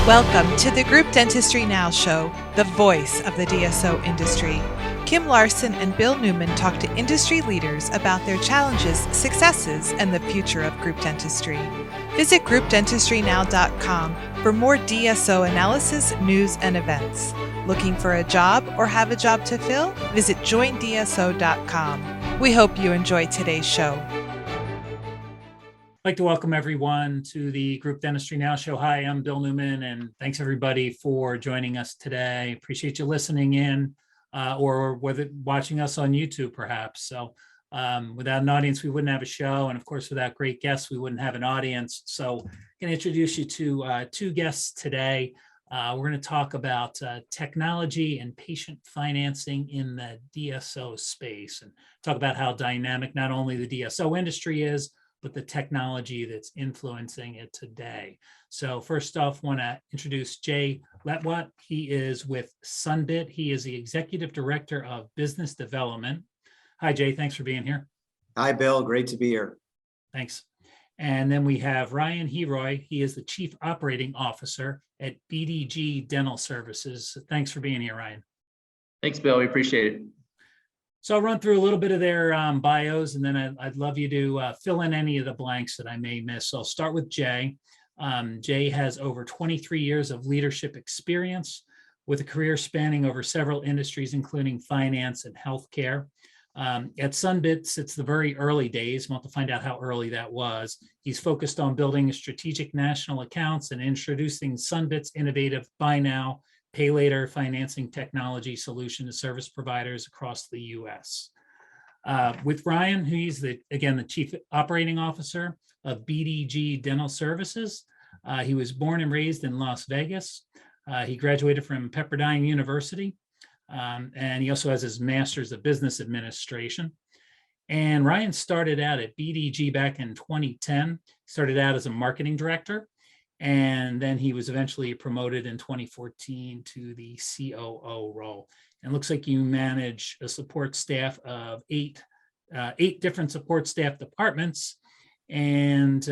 Welcome to the Group Dentistry Now Show, the voice of the DSO industry. Kim Larson and Bill Newman talk to industry leaders about their challenges, successes, and the future of group dentistry. Visit groupdentistrynow.com for more DSO analysis, news, and events. Looking for a job or have a job to fill? Visit joindso.com. We hope you enjoy today's show. I'd like to welcome everyone to the Group Dentistry Now Show. Hi, I'm Bill Newman, and thanks everybody for joining us today. Appreciate you listening in or whether watching us on YouTube, perhaps. So without an audience, we wouldn't have a show. And of course, without great guests, we wouldn't have an audience. So I'm going to introduce you to two guests today. We're going to talk about technology and patient financing in the DSO space and talk about how dynamic not only the DSO industry is, but the technology that's influencing it today. So first off, want to introduce Jay Letwat. He is with Sunbit. He is the Executive Director of Business Development. Hi, Jay. Thanks for being here. Hi, Bill. Great to be here. Thanks. And then we have Ryan Heroy. He is the Chief Operating Officer at BDG Dental Services. Thanks for being here, Ryan. Thanks, Bill. We appreciate it. So I'll run through a little bit of their bios, and then I'd love you to fill in any of the blanks that I may miss. So I'll start with Jay. Jay has over 23 years of leadership experience with a career spanning over several industries, including finance and healthcare. At Sunbit, it's the very early days. We'll have to find out how early that was. He's focused on building strategic national accounts and introducing Sunbit's innovative buy now, pay later financing technology solution to service providers across the U.S. With Ryan, who he's the Chief Operating Officer of BDG Dental Services. He was born and raised in Las Vegas. He graduated from Pepperdine University, and he also has his Master's of Business Administration. And Ryan started out at BDG back in 2010. Started out as a marketing director. And then he was eventually promoted in 2014 to the COO role. And it looks like you manage a support staff of eight different support staff departments. And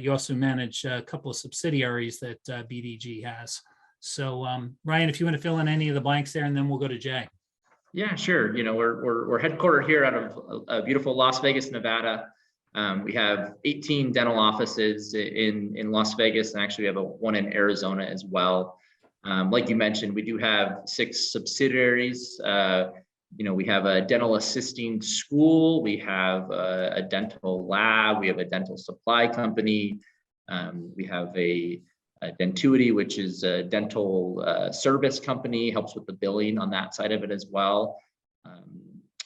you also manage a couple of subsidiaries that BDG has. So Ryan, if you want to fill in any of the blanks there, and then we'll go to Jay. Yeah, sure. You know, we're headquartered here out of beautiful Las Vegas, Nevada. We have 18 dental offices in Las Vegas, and actually we have one in Arizona as well. Like you mentioned, we do have 6 subsidiaries. We have a dental assisting school, we have a dental lab, we have a dental supply company, we have a Dentuity, which is a dental service company, helps with the billing on that side of it as well.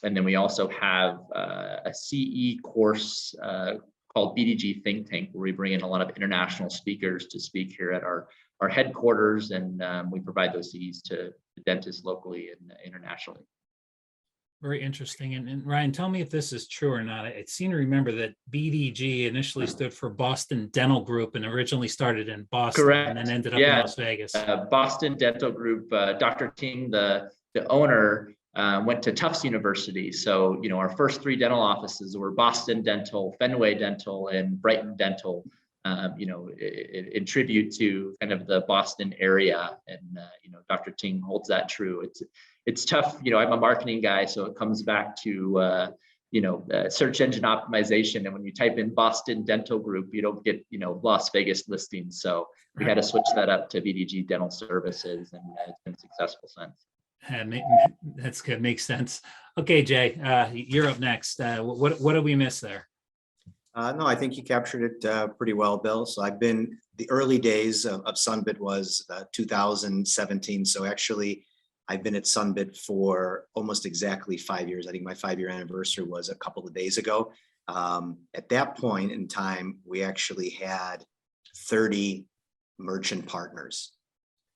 And then we also have a CE course called BDG Think Tank, where we bring in a lot of international speakers to speak here at our headquarters, and we provide those CEs to dentists locally and internationally. Very interesting. And Ryan, tell me if this is true or not. I seem to remember that BDG initially stood for Boston Dental Group and originally started in Boston. Correct. And then ended up in Las Vegas. Boston Dental Group, Dr. Ting, the owner, went to Tufts University. So, our first 3 dental offices were Boston Dental, Fenway Dental, and Brighton Dental, in tribute to kind of the Boston area. And, Dr. Ting holds that true. It's tough. I'm a marketing guy, so it comes back to, search engine optimization. And when you type in Boston Dental Group, you don't get, Las Vegas listings. So we had to switch that up to BDG Dental Services, and it's been successful since. That's good. Makes sense. Okay, Jay, you're up next. What did we miss there? No, I think you captured it pretty well, Bill. So the early days of Sunbit was 2017. So actually, I've been at Sunbit for almost exactly 5 years. I think my 5-year anniversary was a couple of days ago. At that point in time, we actually had 30 merchant partners.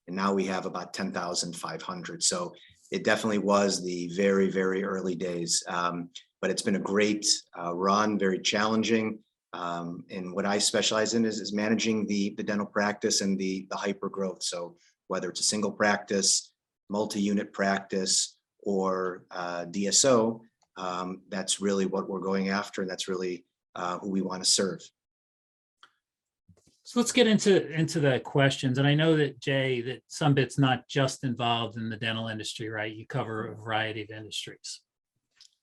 And now we have about 10,500. So it definitely was the very, very early days. But it's been a great run, very challenging. And what I specialize in is managing the dental practice and the hyper growth. So whether it's a single practice, multi-unit practice, or DSO, that's really what we're going after. And that's really who we want to serve. So let's get into the questions. And I know that Jay, that Sunbit's not just involved in the dental industry, right? You cover a variety of industries.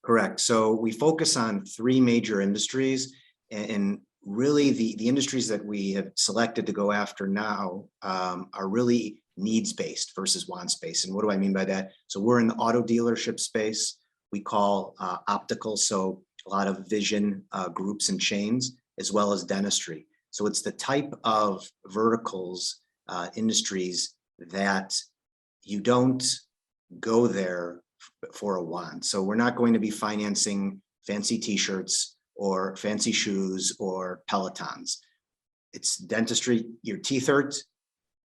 Correct. So we focus on three major industries, and really the industries that we have selected to go after now are really needs-based versus wants-based. And what do I mean by that? So we're in the auto dealership space. We call optical, so a lot of vision groups and chains, as well as dentistry. So it's the type of verticals, industries that you don't go there for a want. So we're not going to be financing fancy t-shirts or fancy shoes or Pelotons. It's dentistry. Your teeth hurt,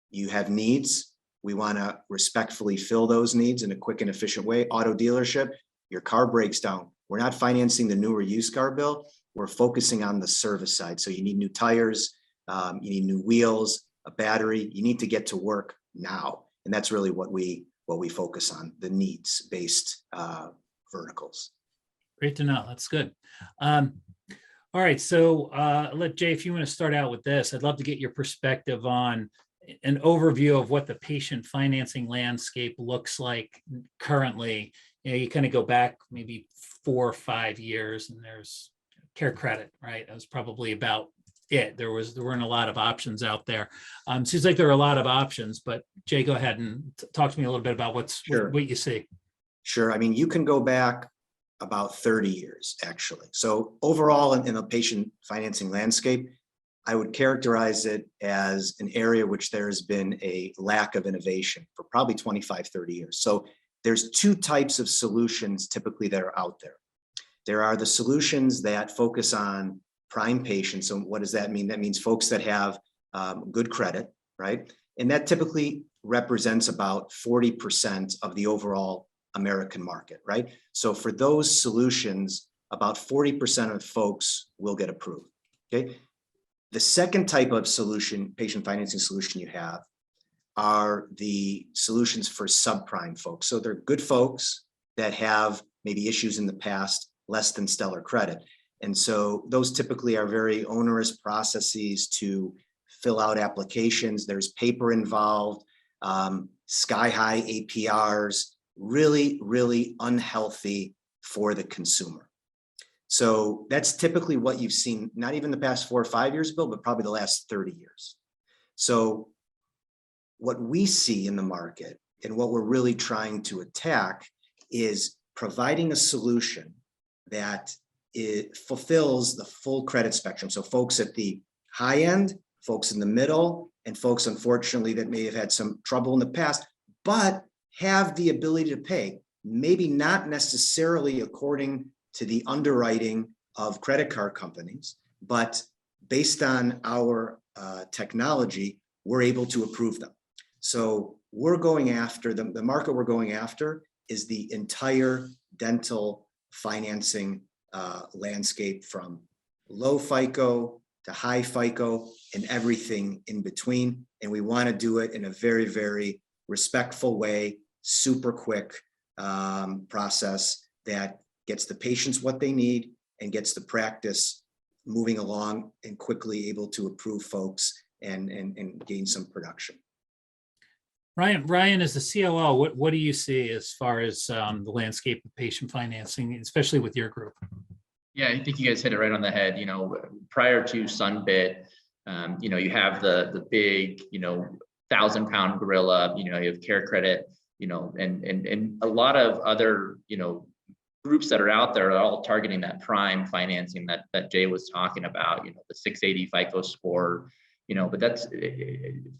you have needs. We want to respectfully fill those needs in a quick and efficient way. Auto dealership, your car breaks down. We're not financing the new or used car bill. We're focusing on the service side. So you need new tires, you need new wheels, a battery. You need to get to work now. And that's really what we focus on, the needs-based verticals. Great to know. That's good. All right. So let Jay, if you want to start out with this, I'd love to get your perspective on an overview of what the patient financing landscape looks like currently. You know, you kind of go back maybe 4 or 5 years, and there's Care Credit, right? That was probably about it. There weren't a lot of options out there. Seems like there are a lot of options, but Jay, go ahead and talk to me a little bit about what you see. Sure. I mean, you can go back about 30 years, actually. So overall, in the patient financing landscape, I would characterize it as an area which there has been a lack of innovation for probably 25, 30 years. So there's two types of solutions typically that are out there. There are the solutions that focus on prime patients. So what does that mean? That means folks that have good credit, right? And that typically represents about 40% of the overall American market, right? So for those solutions, about 40% of folks will get approved, okay? The second type of solution, patient financing solution you have, are the solutions for subprime folks. So they're good folks that have maybe issues in the past, less than stellar credit. And so those typically are very onerous processes to fill out applications. There's paper involved, sky-high APRs, really, really unhealthy for the consumer. So that's typically what you've seen, not even the past 4 or 5 years, Bill, but probably the last 30 years. So what we see in the market and what we're really trying to attack is providing a solution that it fulfills the full credit spectrum. So folks at the high end, folks in the middle, and folks, unfortunately, that may have had some trouble in the past, but have the ability to pay, maybe not necessarily according to the underwriting of credit card companies, but based on our technology, we're able to approve them. So we're going after the market we're going after is the entire dental financing landscape, from low FICO to high FICO and everything in between. And we want to do it in a very, very respectful way, super quick process that gets the patients what they need and gets the practice moving along and quickly able to approve folks and gain some production. Ryan, as the COO, what do you see as far as the landscape of patient financing, especially with your group? Yeah, I think you guys hit it right on the head. You know, prior to Sunbit, you know, you have the big, you know, 1,000-pound gorilla. You know, you have Care Credit, you know, and a lot of other, you know, groups that are out there are all targeting that prime financing that Jay was talking about. You know, the 680 FICO score. You know, but that's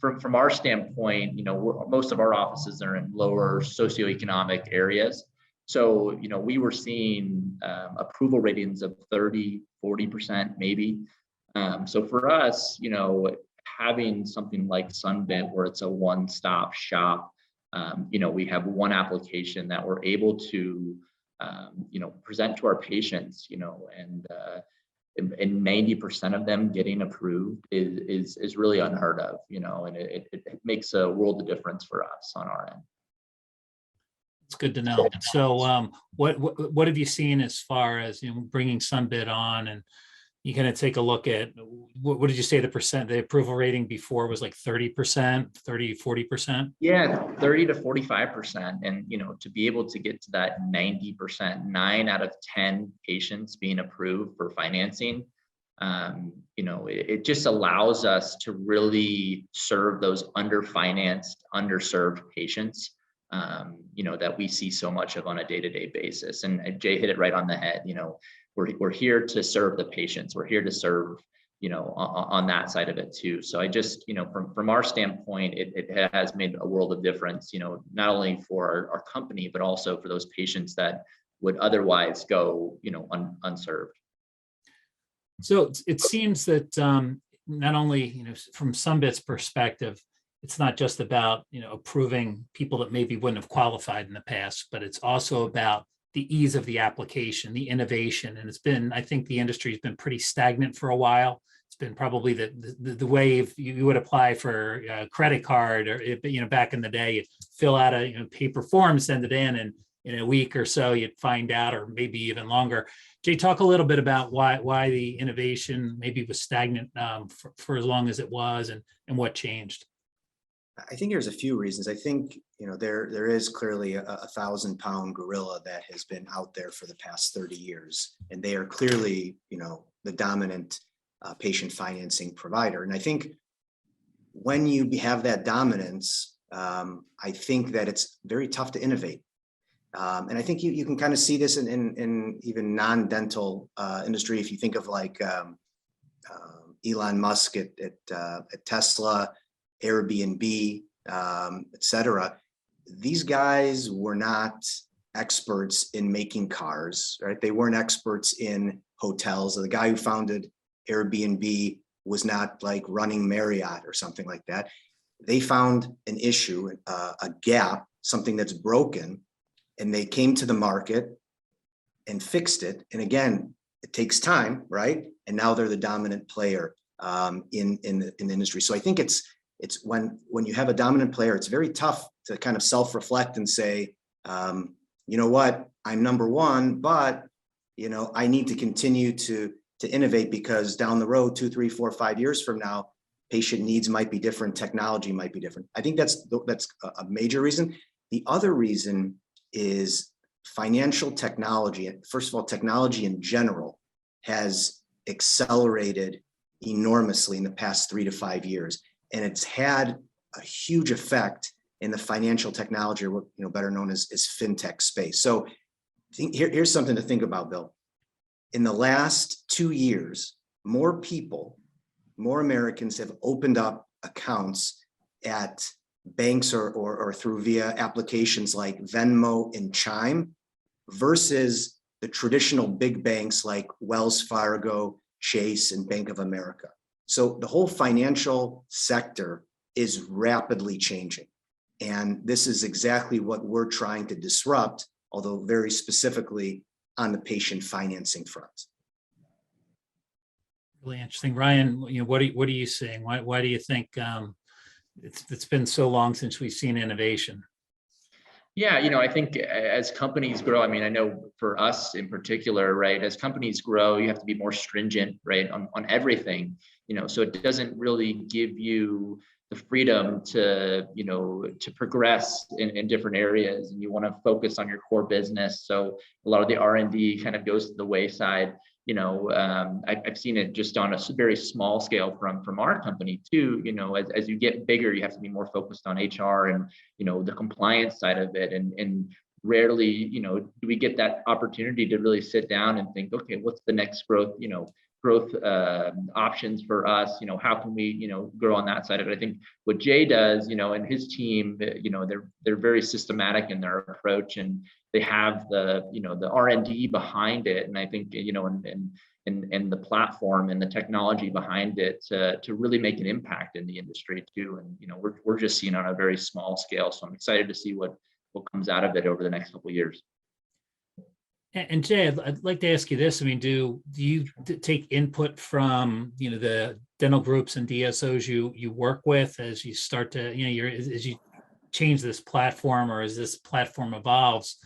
from our standpoint. You know, most of our offices are in lower socioeconomic areas. So, you know, we were seeing approval ratings of 30, 40% maybe. So for us, you know, having something like Sunbit where it's a one-stop shop, you know, we have one application that we're able to, you know, present to our patients, you know, and 90% of them getting approved is really unheard of, you know, and it makes a world of difference for us on our end. It's good to know. So what have you seen as far as, you know, bringing Sunbit on and you kind of take a look at, what did you say the approval rating before was like 30%, 40%? Yeah, 30 to 45%. And, to be able to get to that 90%, 9 out of 10 patients being approved for financing, it just allows us to really serve those underfinanced, underserved patients, that we see so much of on a day-to-day basis. And Jay hit it right on the head. We're here to serve the patients. We're here to serve, on that side of it too. So I just, from our standpoint, it has made a world of difference, not only for our company, but also for those patients that would otherwise go, unserved. So it seems that not only, from Sunbit's perspective, it's not just about, approving people that maybe wouldn't have qualified in the past, but it's also about the ease of the application, the innovation. And it's been, I think the industry has been pretty stagnant for a while. It's been probably the way if you would apply for a credit card, or, back in the day, you'd fill out a paper form, send it in a week or so, you'd find out, or maybe even longer. Jay, talk a little bit about why the innovation maybe was stagnant for as long as it was, and what changed. I think there's a few reasons. I think, there is clearly a 1,000-pound gorilla that has been out there for the past 30 years, and they are clearly, the dominant patient financing provider. And I think when you have that dominance, I think that it's very tough to innovate. And I think you can kind of see this in even non-dental industry. If you think of like Elon Musk at Tesla, Airbnb, et cetera, these guys were not experts in making cars, right? They weren't experts in hotels. The guy who founded Airbnb was not like running Marriott or something like that. They found an issue, a gap, something that's broken, and they came to the market and fixed it. And again, it takes time, right? And now they're the dominant player in the industry. So I think it's when you have a dominant player, it's very tough to kind of self-reflect and say, you know what, I'm number one, but I need to continue to innovate, because down the road, 2, 3, 4, 5 years from now, patient needs might be different, technology might be different. I think that's a major reason. The other reason is financial technology. First of all, technology in general has accelerated enormously in the past 3 to 5 years. And it's had a huge effect in the financial technology, or better known as fintech space. So here's something to think about, Bill. In the last 2 years, more Americans have opened up accounts at banks or through via applications like Venmo and Chime versus the traditional big banks like Wells Fargo, Chase, and Bank of America. So the whole financial sector is rapidly changing. And this is exactly what we're trying to disrupt, although very specifically on the patient financing front. Really interesting. Ryan, what are you seeing? Why do you think it's been so long since we've seen innovation? Yeah, I think as companies grow, I know for us in particular, right, as companies grow, you have to be more stringent, right, on everything, so it doesn't really give you the freedom to progress in different areas, and you want to focus on your core business. So a lot of the R&D kind of goes to the wayside. I've seen it just on a very small scale from our company too. As you get bigger, you have to be more focused on HR and the compliance side of it, and rarely do we get that opportunity to really sit down and think, okay, what's the next growth options for us? How can we grow on that side of it? I think what Jay does, and his team, they're very systematic in their approach, and they have the R&D behind it, and I think and the platform and the technology behind it to really make an impact in the industry too. And we're just seeing on a very small scale, so I'm excited to see what comes out of it over the next couple of years. And Jay, I'd like to ask you this. Do you take input from the dental groups and DSOs you work with as you start to as you change this platform, or as this platform evolves?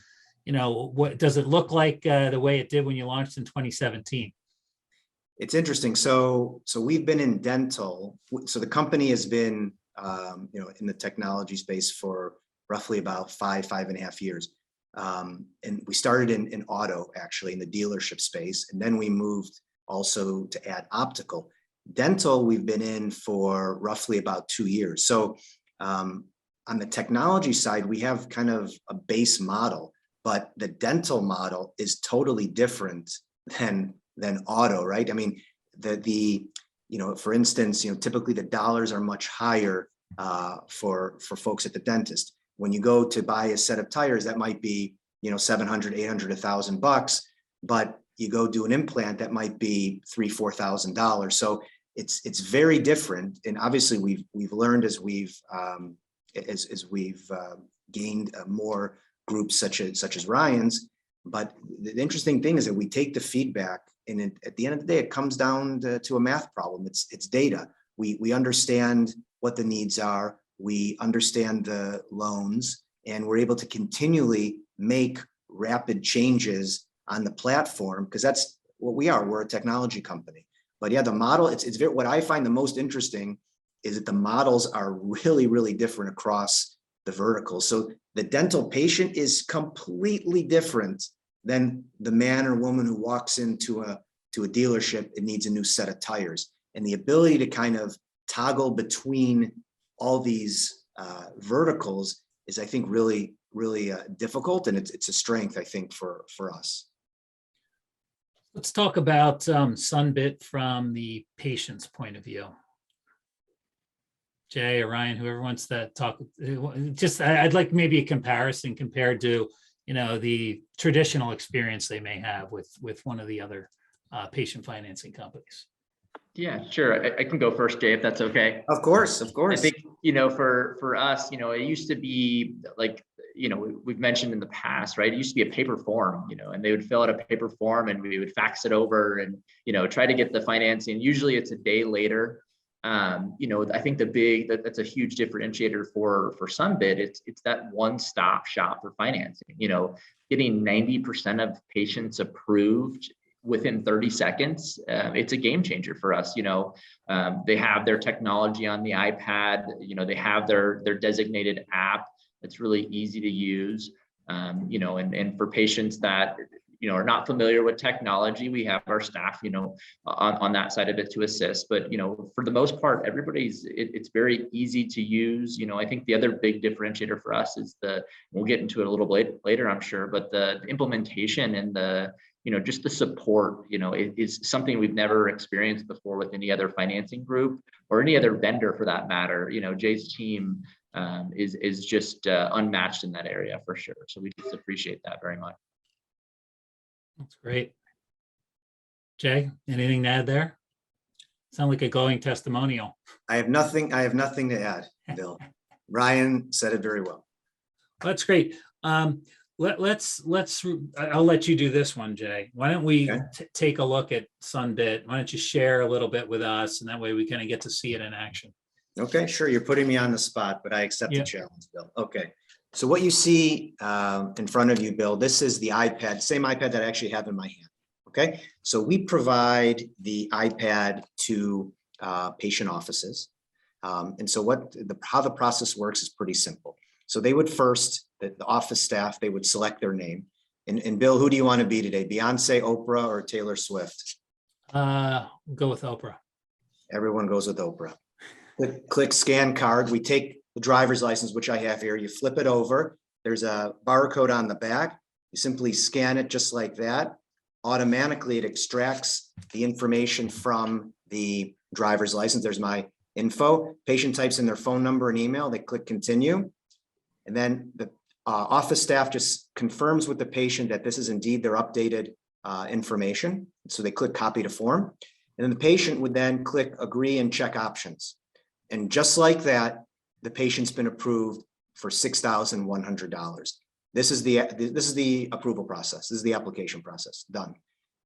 What does it look like the way it did when you launched in 2017? It's interesting. So we've been in dental. So the company has been, in the technology space for roughly about 5.5 years. And we started in auto, actually, in the dealership space. And then we moved also to add optical. Dental, we've been in for roughly about 2 years. So on the technology side, we have kind of a base model, but the dental model is totally different than auto, right? I mean, for instance, typically the dollars are much higher for folks at the dentist. When you go to buy a set of tires, that might be, $700, $800, $1,000, but you go do an implant, that might be $3,000, $4,000. So it's very different. And obviously we've learned as we've gained more groups such as Ryan's. But the interesting thing is that we take the feedback, and at the end of the day, it comes down to a math problem. It's data. We understand what the needs are. We understand the loans, and we're able to continually make rapid changes on the platform, because that's what we are. We're a technology company. But yeah, the model, it's very, what I find the most interesting is that the models are really, really different across the verticals. So the dental patient is completely different than the man or woman who walks into a dealership and needs a new set of tires. And the ability to kind of toggle between all these verticals is, I think, really, really difficult. And it's a strength, I think, for us. Let's talk about Sunbit from the patient's point of view. Jay or Ryan, whoever wants to talk, I'd like maybe a comparison compared to, the traditional experience they may have with one of the other patient financing companies. Yeah, sure. I can go first, Jay, if that's okay. Of course. I think, for us, it used to be like, we've mentioned in the past, right? It used to be a paper form, and they would fill out a paper form and we would fax it over and, try to get the financing. Usually it's a day later. I think that's a huge differentiator for Sunbit. It's that one-stop shop for financing. Getting 90% of patients approved within 30 seconds. It's a game changer for us. They have their technology on the iPad. They have their designated app that's really easy to use. And for patients that are not familiar with technology, we have our staff, on that side of it to assist. But, for the most part, it's very easy to use. I think the other big differentiator for us is we'll get into it a little bit later, I'm sure, but the implementation and just the support, is something we've never experienced before with any other financing group or any other vendor for that matter. Jay's team is just unmatched in that area for sure. So we just appreciate that very much. That's great. Jay, anything to add there? Sound like a glowing testimonial. I have nothing to add, Bill. Ryan said it very well. That's great. Let's I'll let you do this one, Jay. Why don't we take a look at Sunbit? Why don't you share a little bit with us, and that way we kind of get to see it in action. Okay, sure. You're putting me on the spot, but I accept the challenge, Bill. Okay. So what you see in front of you, Bill, this is the iPad, same iPad that I actually have in my hand. Okay. So we provide the iPad to patient offices. And so how the process works is pretty simple. So they would first, the office staff, they would select their name. And Bill, who do you want to be today? Beyonce, Oprah, or Taylor Swift? Go with Oprah. Everyone goes with Oprah. Click scan card. We take the driver's license, which I have here. You flip it over. There's a barcode on the back. You simply scan it just like that. Automatically, it extracts the information from the driver's license. There's my info. Patient types in their phone number and email. They click continue. And then the office staff just confirms with the patient that this is indeed their updated information. So they click copy to form. And then the patient would then click agree and check options. And just like that, the patient's been approved for $6,100. This is the approval process. This is the application process. Done.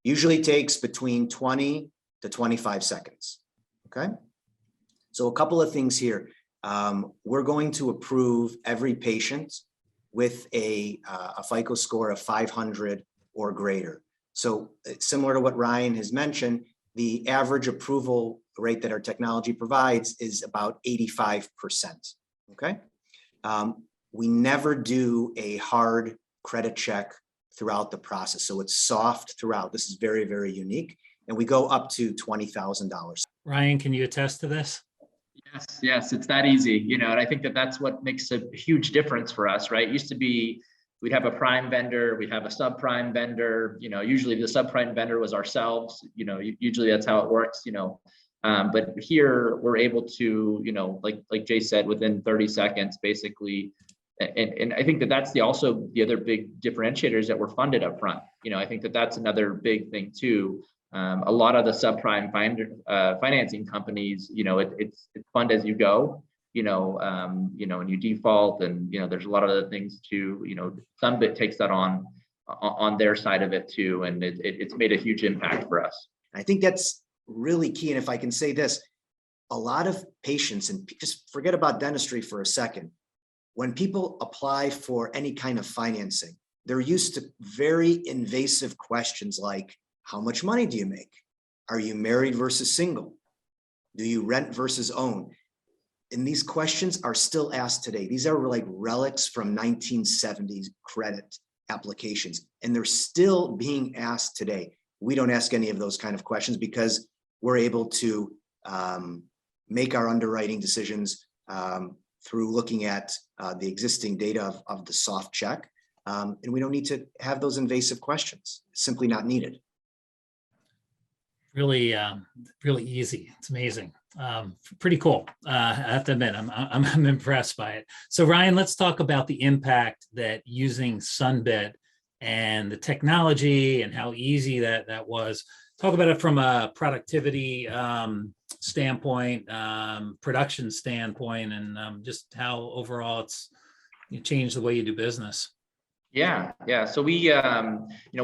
Usually takes between 20 to 25 seconds. Okay. So a couple of things here. We're going to approve every patient with a FICO score of 500 or greater. So similar to what Ryan has mentioned, the average approval rate that our technology provides is about 85%. Okay. We never do a hard credit check throughout the process. So it's soft throughout. This is very, very unique. And we go up to $20,000. Ryan, can you attest to this? Yes, it's that easy, and I think that that's what makes a huge difference for us, right? It used to be we'd have a prime vendor, we'd have a subprime vendor, usually the subprime vendor was ourselves, usually that's how it works, but here we're able to, like Jay said, within 30 seconds, basically. And I think that that's also the other big differentiator is that we're funded up front. I think that that's another big thing too. A lot of the subprime financing companies, it's fund as you go, and you default, and there's a lot of other things too. Sunbit takes that on their side of it too, and it's made a huge impact for us. I think that's really key. And if I can say this, a lot of patients, and just forget about dentistry for a second, when people apply for any kind of financing, they're used to very invasive questions like, how much money do you make? Are you married versus single? Do you rent versus own? And these questions are still asked today. These are like relics from 1970s credit applications, and they're still being asked today. We don't ask any of those kind of questions because we're able to make our underwriting decisions through looking at the existing data of the soft check. And we don't need to have those invasive questions. It's simply not needed. Really, really easy. It's amazing. Pretty cool. I have to admit, I'm impressed by it. So Ryan, let's talk about the impact that using Sunbit and the technology and how easy that was. Talk about it from a productivity standpoint, production standpoint, and just how overall it's changed the way you do business. Yeah. So we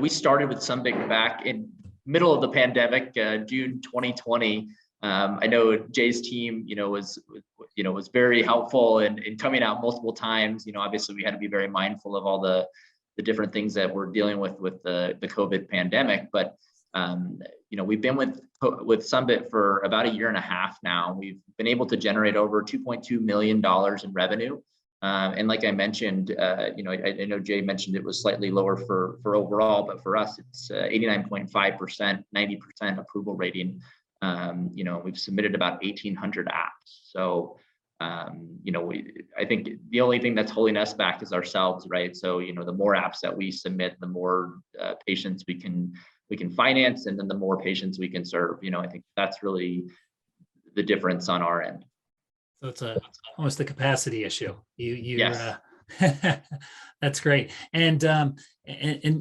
started with Sunbit back in middle of the pandemic, June 2020. I know Jay's team, was very helpful in coming out multiple times. Obviously we had to be very mindful of all the different things that we're dealing with the COVID pandemic. But we've been with Sunbit for about a year and a half now. We've been able to generate over $2.2 million in revenue. And like I mentioned, I know Jay mentioned it was slightly lower for overall, but for us, it's 89.5%, 90% approval rating. We've submitted about 1,800 apps. So, I think the only thing that's holding us back is ourselves, right? So, the more apps that we submit, the more patients we can finance, and then the more patients we can serve. I think that's really the difference on our end. So it's almost a capacity issue. Yes. That's great. And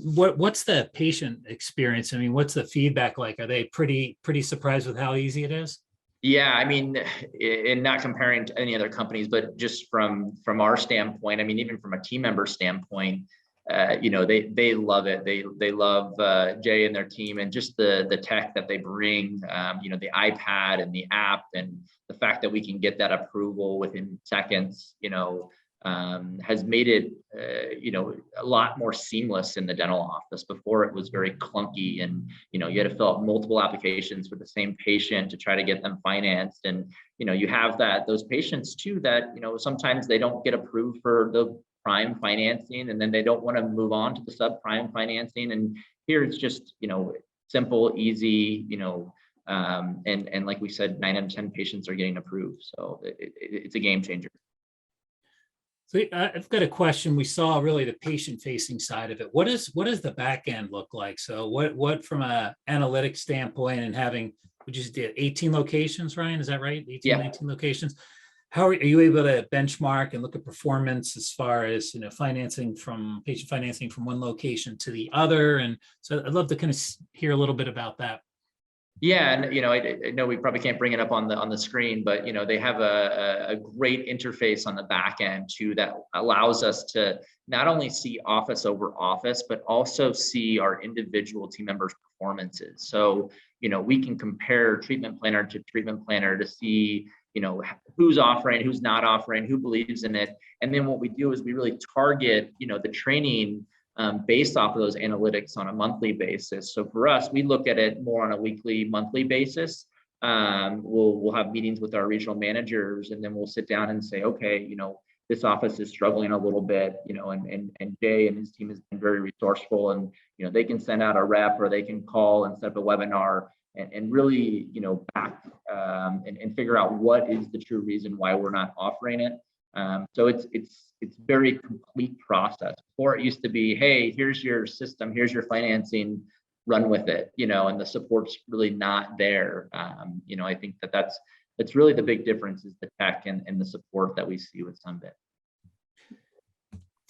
what's the patient experience? I mean, what's the feedback like? Are they pretty surprised with how easy it is? Yeah, I mean, in not comparing to any other companies, but just from our standpoint, I mean, even from a team member standpoint, they love it. They love Jay and their team, and just the tech that they bring, the iPad and the app, and the fact that we can get that approval within seconds, has made it, a lot more seamless in the dental office. Before it was very clunky, and, you had to fill out multiple applications for the same patient to try to get them financed. And, you have those patients too, that, sometimes they don't get approved for the prime financing, and then they don't want to move on to the subprime financing. And here it's just, simple, easy, and like we said, 9 out of 10 patients are getting approved. So it's a game changer. So I've got a question. We saw really the patient-facing side of it. What does the back end look like? So what from a analytics standpoint, and having, we just did 18 locations, Ryan, is that right? 18, yeah. 19 locations. How are you able to benchmark and look at performance as far as, patient financing from one location to the other? And so I'd love to kind of hear a little bit about that. Yeah, and I know we probably can't bring it up on the screen, but they have a great interface on the back end too that allows us to not only see office over office, but also see our individual team members' performances. So we can compare treatment planner to treatment planner to see who's offering, who's not offering, who believes in it. And then what we do is we really target the training based off of those analytics on a monthly basis. So for us, we look at it more on a weekly, monthly basis. We'll have meetings with our regional managers, and then we'll sit down and say, okay, this office is struggling a little bit, and Jay and his team has been very resourceful, and they can send out a rep, or they can call and set up a webinar and really back and figure out what is the true reason why we're not offering it. So it's very complete process. Before it used to be, hey, here's your system, here's your financing, run with it, and the support's really not there. I think that's really the big difference, is the tech and the support that we see with Sunbit.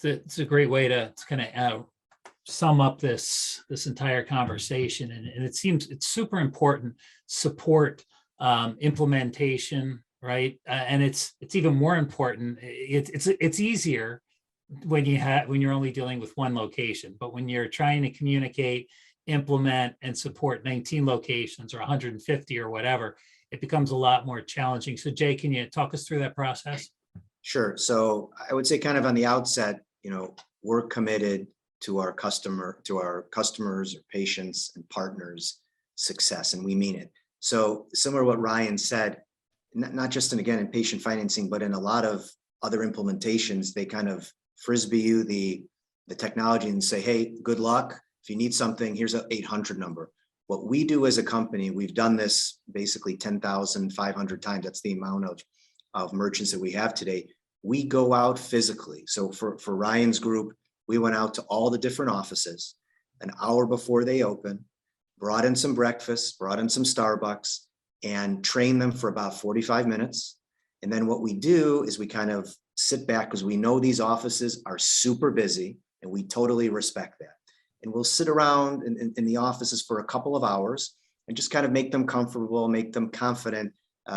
It's a great way to kind of sum up this entire conversation, and it seems it's super important. Support, implementation, right? And it's even more important. It's easier when you're only dealing with one location, but when you're trying to communicate, implement, and support 19 locations or 150 or whatever, it becomes a lot more challenging. So Jay, can you talk us through that process? Sure. So I would say kind of on the outset, we're committed to our customers or patients and partners' success, and we mean it. So similar to what Ryan said, not just in patient financing, but in a lot of other implementations, they kind of frisbee you the technology and say, hey, good luck. If you need something, here's an 800 number. What we do as a company, we've done this basically 10,500 times. That's the amount of merchants that we have today. We go out physically. So for Ryan's group, we went out to all the different offices an hour before they open, brought in some breakfast, brought in some Starbucks, and trained them for about 45 minutes. And then what we do is we kind of sit back, because we know these offices are super busy, and we totally respect that. And we'll sit around in the offices for a couple of hours and just kind of make them comfortable, make them confident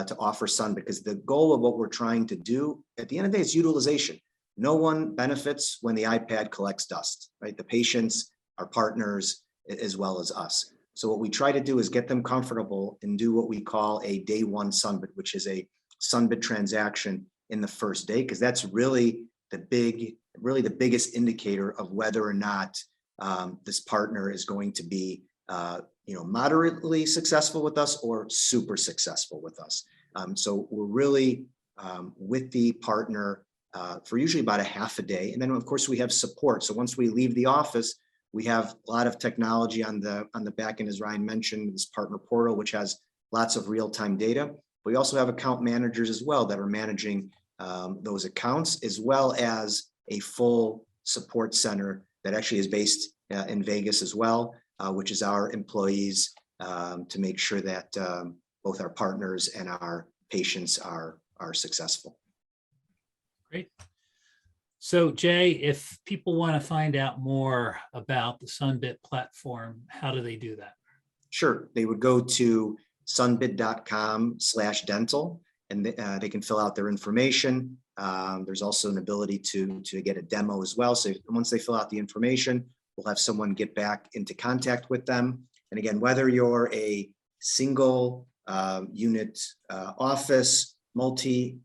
to offer Sun, because the goal of what we're trying to do at the end of the day is utilization. No one benefits when the iPad collects dust, right? The patients, our partners, as well as us. So what we try to do is get them comfortable and do what we call a day one Sunbit, which is a Sunbit transaction in the first day, because that's really the biggest indicator of whether or not this partner is going to be moderately successful with us or super successful with us. So we're really with the partner for usually about a half a day. And then of course we have support. So once we leave the office, we have a lot of technology on the back end, as Ryan mentioned, this partner portal, which has lots of real-time data. We also have account managers as well that are managing those accounts, as well as a full support center that actually is based in Vegas as well, which is our employees to make sure that both our partners and our patients are successful. Great. So Jay, if people want to find out more about the Sunbit platform, how do they do that? Sure. They would go to sunbit.com/dental, and they can fill out their information. There's also an ability to get a demo as well. So once they fill out the information, we'll have someone get back into contact with them. And again, whether you're a single unit office, multi-office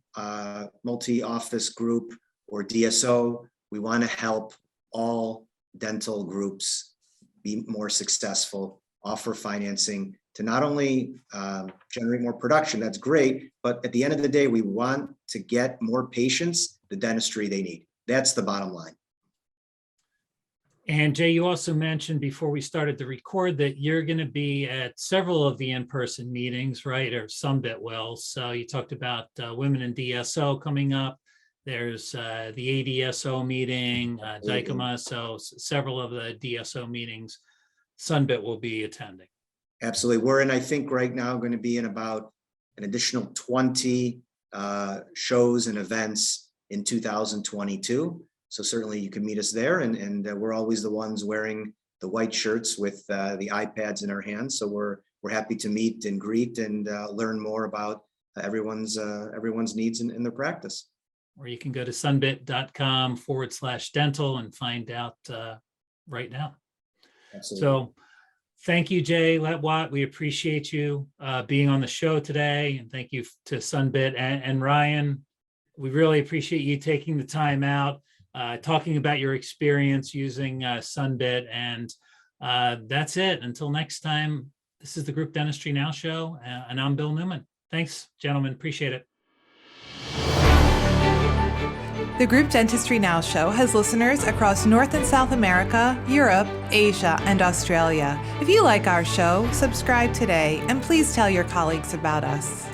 group, or DSO, we want to help all dental groups be more successful, offer financing to not only generate more production, that's great, but at the end of the day, we want to get more patients the dentistry they need. That's the bottom line. And Jay, you also mentioned before we started to record that you're going to be at several of the in-person meetings, right? Or Sunbit will. So you talked about Women in DSO coming up. There's the ADSO meeting, DICOMA, so several of the DSO meetings Sunbit will be attending. Absolutely. We're in, I think right now, going to be in about an additional 20 shows and events in 2022. So certainly you can meet us there, and we're always the ones wearing the white shirts with the iPads in our hands. So we're happy to meet and greet and learn more about everyone's needs in their practice. Or you can go to sunbit.com/dental and find out right now. Absolutely. So thank you, Jay Letwat. We appreciate you being on the show today. And thank you to Sunbit and Ryan. We really appreciate you taking the time out talking about your experience using Sunbit. And that's it. Until next time, this is the Group Dentistry Now Show, and I'm Bill Newman. Thanks, gentlemen. Appreciate it. The Group Dentistry Now Show has listeners across North and South America, Europe, Asia, and Australia. If you like our show, subscribe today and please tell your colleagues about us.